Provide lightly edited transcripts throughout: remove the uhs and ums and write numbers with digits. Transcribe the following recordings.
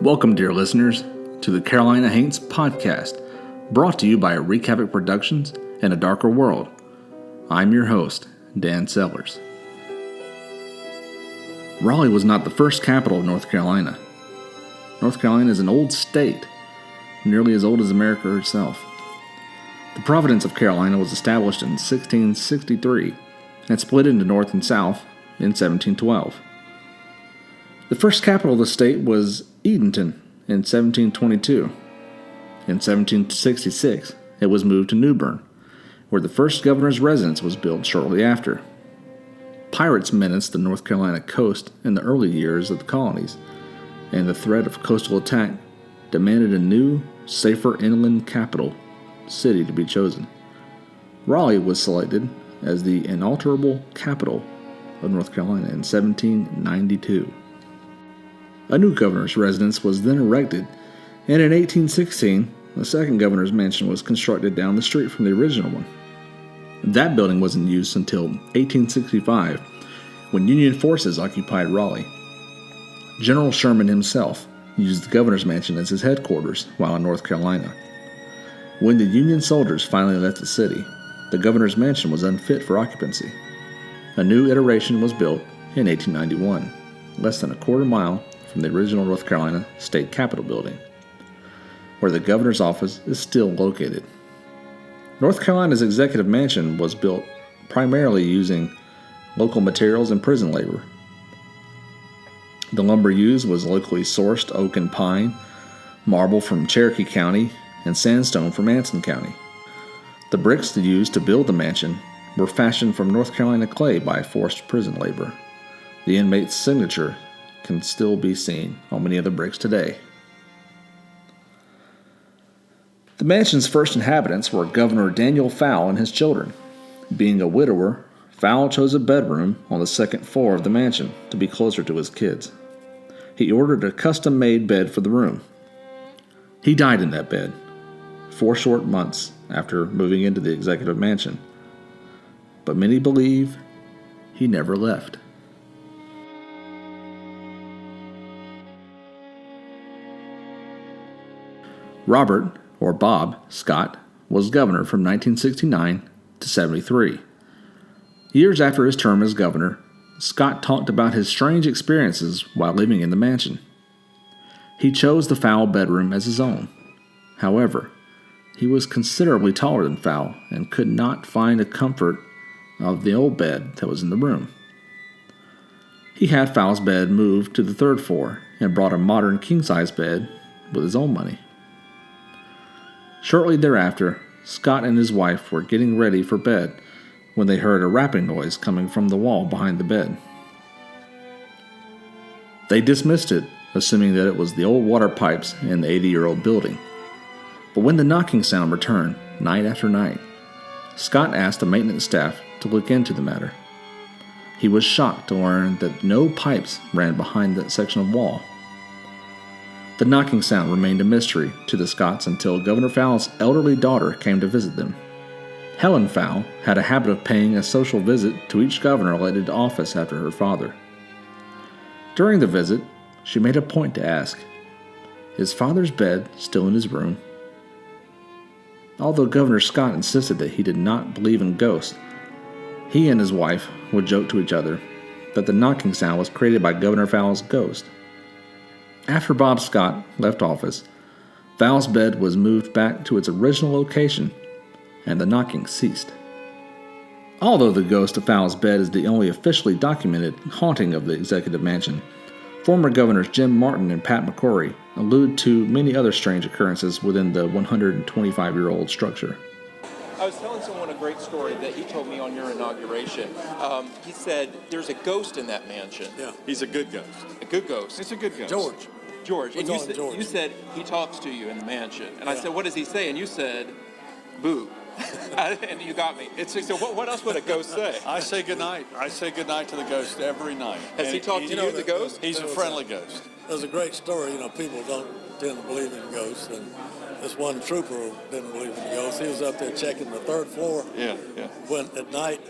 Welcome, dear listeners, to the Carolina Haints podcast, brought to you by Wreak Havoc Productions and A Darker World. I'm your host, Dan Sellers. Raleigh was not the first capital of North Carolina. North Carolina is an old state, nearly as old as America herself. The Province of Carolina was established in 1663 and split into North and South in 1712. The first capital of the state was Edenton in 1722. In 1766, it was moved to New Bern, where the first governor's residence was built shortly after. Pirates menaced the North Carolina coast in the early years of the colonies, and the threat of coastal attack demanded a new, safer inland capital city to be chosen. Raleigh was selected as the inalterable capital of North Carolina in 1792. A new governor's residence was then erected, and in 1816, a second governor's mansion was constructed down the street from the original one. That building was in use until 1865, when Union forces occupied Raleigh. General Sherman himself used the governor's mansion as his headquarters while in North Carolina. When the Union soldiers finally left the city, the governor's mansion was unfit for occupancy. A new iteration was built in 1891, less than a quarter mile from the original North Carolina State Capitol building, where the governor's office is still located. North Carolina's executive mansion was built primarily using local materials and prison labor. The lumber used was locally sourced oak and pine, marble from Cherokee County, and sandstone from Anson County. The bricks used to build the mansion were fashioned from North Carolina clay by forced prison labor. The inmate's signature can still be seen on many of the bricks today. The mansion's first inhabitants were Governor Daniel Fowle and his children. Being a widower, Fowle chose a bedroom on the second floor of the mansion to be closer to his kids. He ordered a custom-made bed for the room. He died in that bed 4 short months after moving into the executive mansion, but many believe he never left. Robert, or Bob, Scott was governor from 1969 to 73. Years after his term as governor, Scott talked about his strange experiences while living in the mansion. He chose the Fowle bedroom as his own. However, he was considerably taller than Fowle and could not find the comfort of the old bed that was in the room. He had Fowle's bed moved to the third floor and brought a modern king-size bed with his own money. Shortly thereafter, Scott and his wife were getting ready for bed when they heard a rapping noise coming from the wall behind the bed. They dismissed it, assuming that it was the old water pipes in the 80-year-old building. But when the knocking sound returned, night after night, Scott asked the maintenance staff to look into the matter. He was shocked to learn that no pipes ran behind that section of wall. The knocking sound remained a mystery to the Scotts until Governor Fowle's elderly daughter came to visit them. Helen Fowle had a habit of paying a social visit to each governor elected to office after her father. During the visit, she made a point to ask, "Is father's bed still in his room?" Although Governor Scott insisted that he did not believe in ghosts, he and his wife would joke to each other that the knocking sound was created by Governor Fowle's ghost. After Bob Scott left office, Fowle's bed was moved back to its original location, and the knocking ceased. Although the ghost of Fowle's bed is the only officially documented haunting of the executive mansion, former governors Jim Martin and Pat McCrory allude to many other strange occurrences within the 125-year-old structure. I was telling someone a great story that he told me on your inauguration. He said there's a ghost in that mansion. Yeah, he's a good ghost. A good ghost. It's a good ghost. George. And George. You said he talks to you in the mansion. And I Yeah. said, what does he say? And you said, boo. And you got me. So what else would a ghost say? I say goodnight. I say goodnight to the ghost every night. Has he talked to you, the ghost? He's a friendly ghost. There's a great story. People don't tend to believe in ghosts, and this one trooper didn't believe in ghosts. He was up there checking the third floor. Yeah. When at night,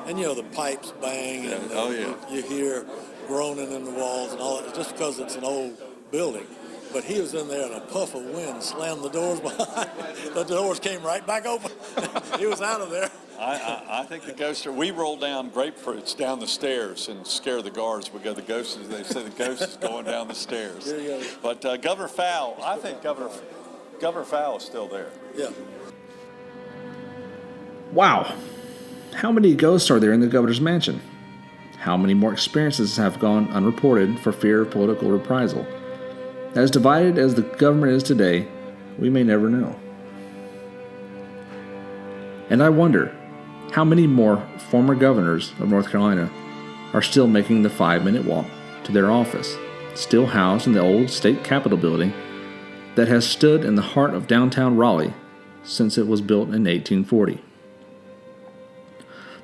and the pipes bang, and Oh, yeah. you hear groaning in the walls and all that. Just because it's an old building, But he was in there and a puff of wind slammed the doors behind. The doors came right back open. He was out of there. I think the ghosts we roll down grapefruits down the stairs and scare the guards. We go, the ghost is, they say the ghost is going down the stairs. There you go. But Governor Fowle, I think Governor Fowle is still there. Yeah. Wow. How many ghosts are there in the governor's mansion? How many more experiences have gone unreported for fear of political reprisal? As divided as the government is today, we may never know. And I wonder, how many more former governors of North Carolina are still making the 5-minute walk to their office, still housed in the old state capitol building that has stood in the heart of downtown Raleigh since it was built in 1840.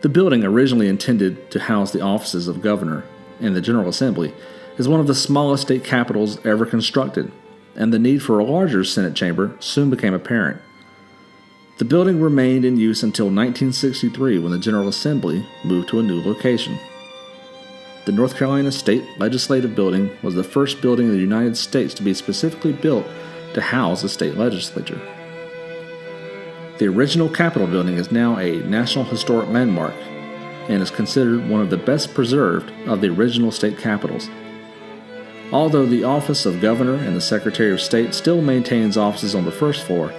The building, originally intended to house the offices of governor and the General Assembly, is one of the smallest state capitals ever constructed, and the need for a larger Senate chamber soon became apparent. The building remained in use until 1963 when the General Assembly moved to a new location. The North Carolina State Legislative Building was the first building in the United States to be specifically built to house the state legislature. The original Capitol building is now a National Historic Landmark and is considered one of the best preserved of the original state capitals. Although the office of Governor and the Secretary of State still maintains offices on the first floor,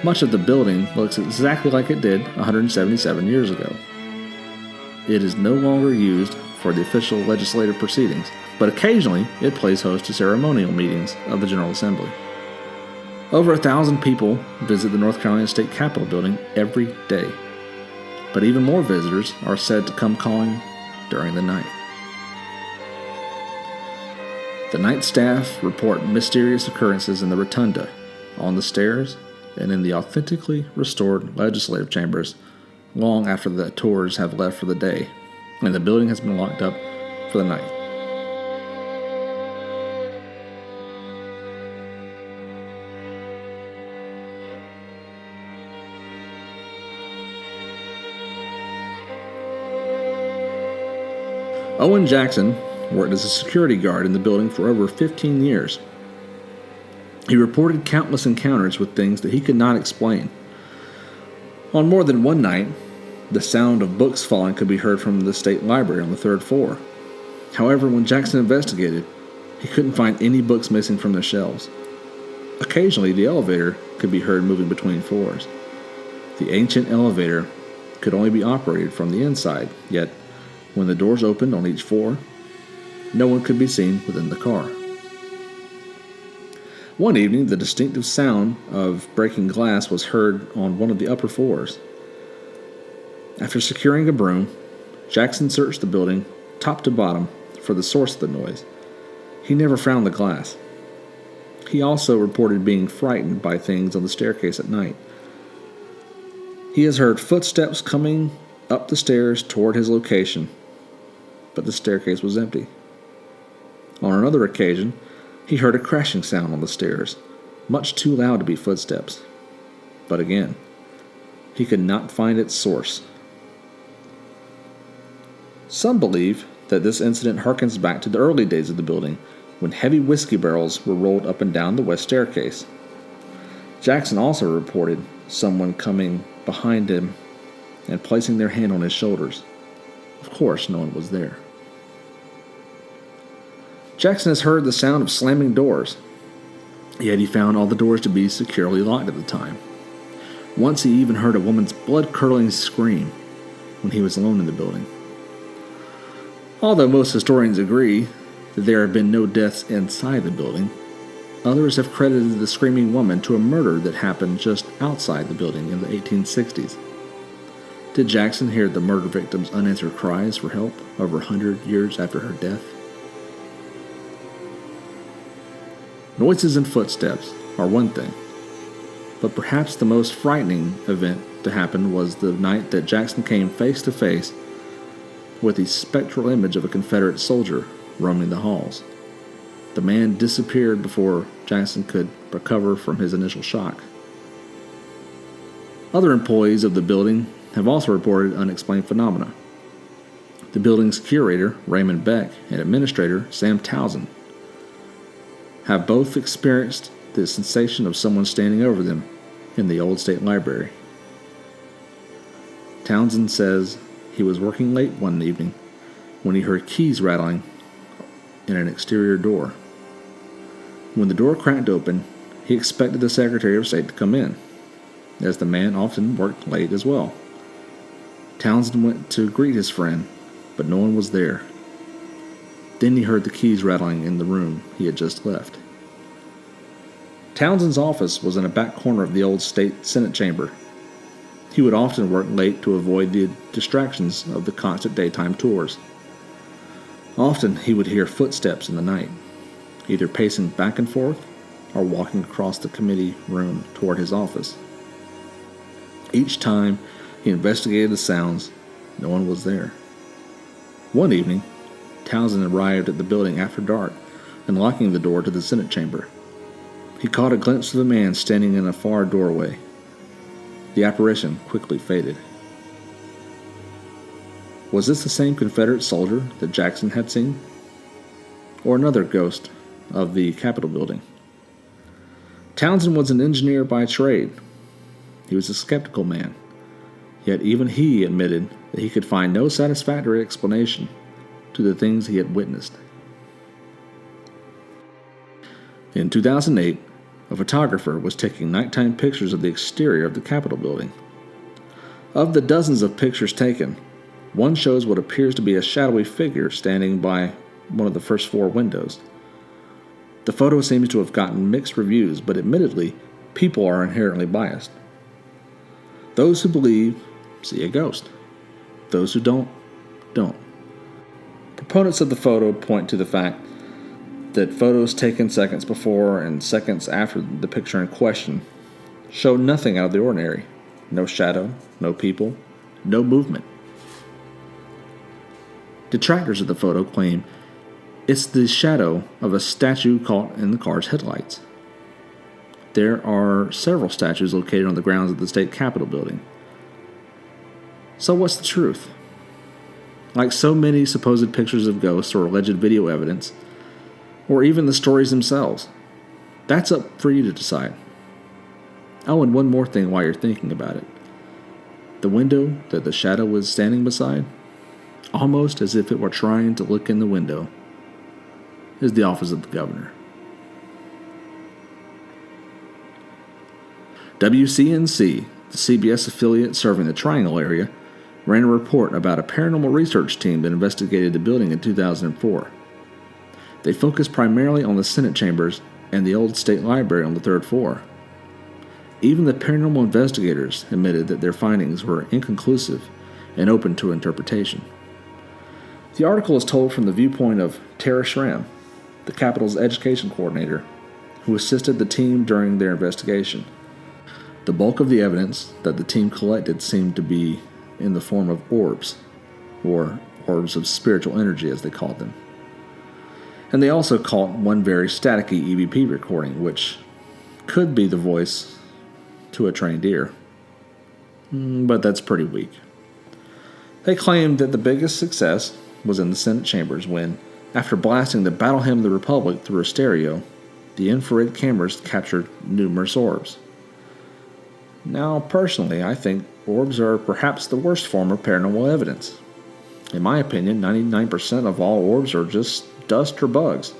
much of the building looks exactly like it did 177 years ago. It is no longer used for the official legislative proceedings, but occasionally it plays host to ceremonial meetings of the General Assembly. Over 1,000 people visit the North Carolina State Capitol building every day, but even more visitors are said to come calling during the night. The night staff report mysterious occurrences in the rotunda, on the stairs, and in the authentically restored legislative chambers long after the tours have left for the day and the building has been locked up for the night. Owen Jackson worked as a security guard in the building for over 15 years. He reported countless encounters with things that he could not explain. On more than one night, the sound of books falling could be heard from the state library on the 3rd floor. However, when Jackson investigated, he couldn't find any books missing from the shelves. Occasionally, the elevator could be heard moving between floors. The ancient elevator could only be operated from the inside, yet when the doors opened on each floor, no one could be seen within the car. One evening, the distinctive sound of breaking glass was heard on one of the upper floors. After securing a broom, Jackson searched the building, top to bottom, for the source of the noise. He never found the glass. He also reported being frightened by things on the staircase at night. He has heard footsteps coming up the stairs toward his location, but the staircase was empty. On another occasion, he heard a crashing sound on the stairs, much too loud to be footsteps. But again, he could not find its source. Some believe that this incident harkens back to the early days of the building, when heavy whiskey barrels were rolled up and down the west staircase. Jackson also reported someone coming behind him and placing their hand on his shoulders. Of course, no one was there. Jackson has heard the sound of slamming doors, yet he found all the doors to be securely locked at the time. Once he even heard a woman's blood-curdling scream when he was alone in the building. Although most historians agree that there have been no deaths inside the building, others have credited the screaming woman to a murder that happened just outside the building in the 1860s. Did Jackson hear the murder victim's unanswered cries for help over 100 years after her death? Noises and footsteps are one thing, but perhaps the most frightening event to happen was the night that Jackson came face to face with the spectral image of a Confederate soldier roaming the halls. The man disappeared before Jackson could recover from his initial shock. Other employees of the building have also reported unexplained phenomena. The building's curator, Raymond Beck, and administrator, Sam Townsend, have both experienced the sensation of someone standing over them in the old state library. Townsend says he was working late one evening when he heard keys rattling in an exterior door. When the door cracked open, he expected the Secretary of State to come in, as the man often worked late as well. Townsend went to greet his friend, but no one was there. Then he heard the keys rattling in the room he had just left. Townsend's office was in a back corner of the old state Senate chamber. He would often work late to avoid the distractions of the constant daytime tours. Often he would hear footsteps in the night, either pacing back and forth or walking across the committee room toward his office. Each time he investigated the sounds, no one was there. One evening, Townsend arrived at the building after dark, unlocking the door to the Senate chamber. He caught a glimpse of a man standing in a far doorway. The apparition quickly faded. Was this the same Confederate soldier that Jackson had seen? Or another ghost of the Capitol building? Townsend was an engineer by trade. He was a skeptical man, yet even he admitted that he could find no satisfactory explanation to the things he had witnessed. In 2008, a photographer was taking nighttime pictures of the exterior of the Capitol building. Of the dozens of pictures taken, one shows what appears to be a shadowy figure standing by one of the first floor windows. The photo seems to have gotten mixed reviews, but admittedly, people are inherently biased. Those who believe see a ghost. Those who don't. Proponents of the photo point to the fact that photos taken seconds before and seconds after the picture in question show nothing out of the ordinary. No shadow, no people, no movement. Detractors of the photo claim it's the shadow of a statue caught in the car's headlights. There are several statues located on the grounds of the state Capitol building. So what's the truth? Like so many supposed pictures of ghosts or alleged video evidence, or even the stories themselves, that's up for you to decide. Oh, and one more thing while you're thinking about it. The window that the shadow was standing beside, almost as if it were trying to look in the window, is the office of the governor. WCNC, the CBS affiliate serving the Triangle area, ran a report about a paranormal research team that investigated the building in 2004. They focused primarily on the Senate chambers and the old state library on the third floor. Even the paranormal investigators admitted that their findings were inconclusive and open to interpretation. The article is told from the viewpoint of Tara Schramm, the Capitol's education coordinator, who assisted the team during their investigation. The bulk of the evidence that the team collected seemed to be in the form of orbs, or orbs of spiritual energy as they called them. And they also caught one very staticky EVP recording, which could be the voice to a trained ear. But that's pretty weak. They claimed that the biggest success was in the Senate chambers when, after blasting the Battle Hymn of the Republic through a stereo, the infrared cameras captured numerous orbs. Now, personally, I think orbs are perhaps the worst form of paranormal evidence. In my opinion, 99% of all orbs are just dust or bugs.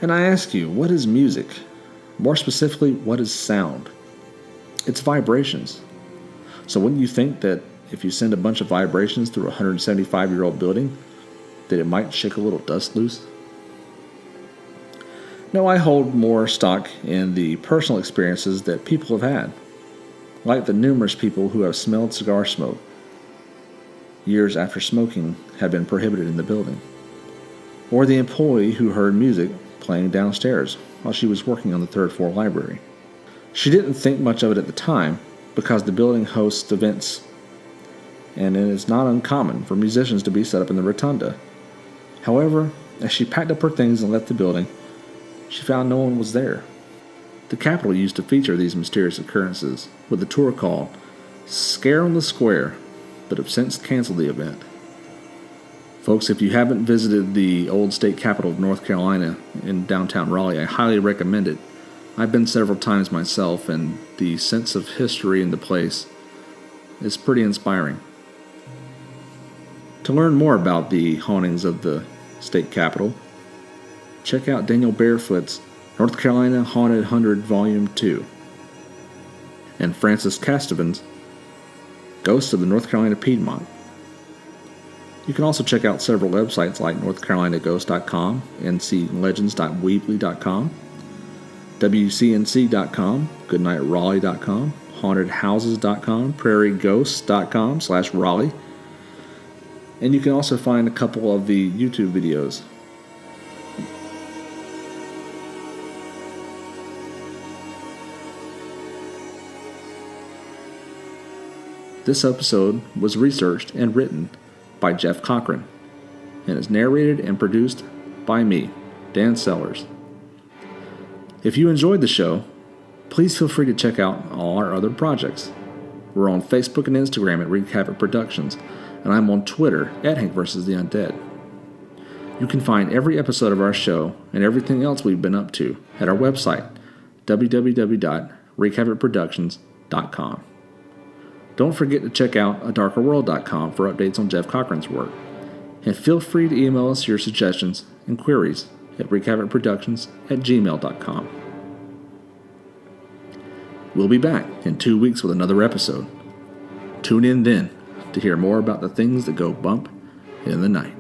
And I ask you, what is music? More specifically, what is sound? It's vibrations. So wouldn't you think that if you send a bunch of vibrations through a 175-year-old building, that it might shake a little dust loose? No, I hold more stock in the personal experiences that people have had, like the numerous people who have smelled cigar smoke years after smoking had been prohibited in the building, or the employee who heard music playing downstairs while she was working on the third floor library. She didn't think much of it at the time because the building hosts events, and it is not uncommon for musicians to be set up in the rotunda. However, as she packed up her things and left the building, she found no one was there. The Capitol used to feature these mysterious occurrences with a tour called Scare on the Square, but have since canceled the event. Folks, if you haven't visited the old state capital of North Carolina in downtown Raleigh, I highly recommend it. I've been several times myself, and the sense of history in the place is pretty inspiring. To learn more about the hauntings of the state capital, check out Daniel Barefoot's North Carolina Haunted 100 Volume 2 and Francis Castevan's Ghosts of the North Carolina Piedmont. You can also check out several websites like northcarolinaghost.com, nclegends.weebly.com, wcnc.com, goodnightraleigh.com, hauntedhouses.com, prairieghosts.com/Raleigh, and you can also find a couple of the YouTube videos. This episode was researched and written by Jeff Cochran and is narrated and produced by me, Dan Sellers. If you enjoyed the show, please feel free to check out all our other projects. We're on Facebook and Instagram at Wreak Havoc Productions, and I'm on Twitter at Hank vs. the Undead. You can find every episode of our show and everything else we've been up to at our website, www.wreakhavocproductions.com. Don't forget to check out adarkerworld.com for updates on Jeff Cochran's work. And feel free to email us your suggestions and queries at wreakhavocproductions@gmail.com. We'll be back in 2 weeks with another episode. Tune in then to hear more about the things that go bump in the night.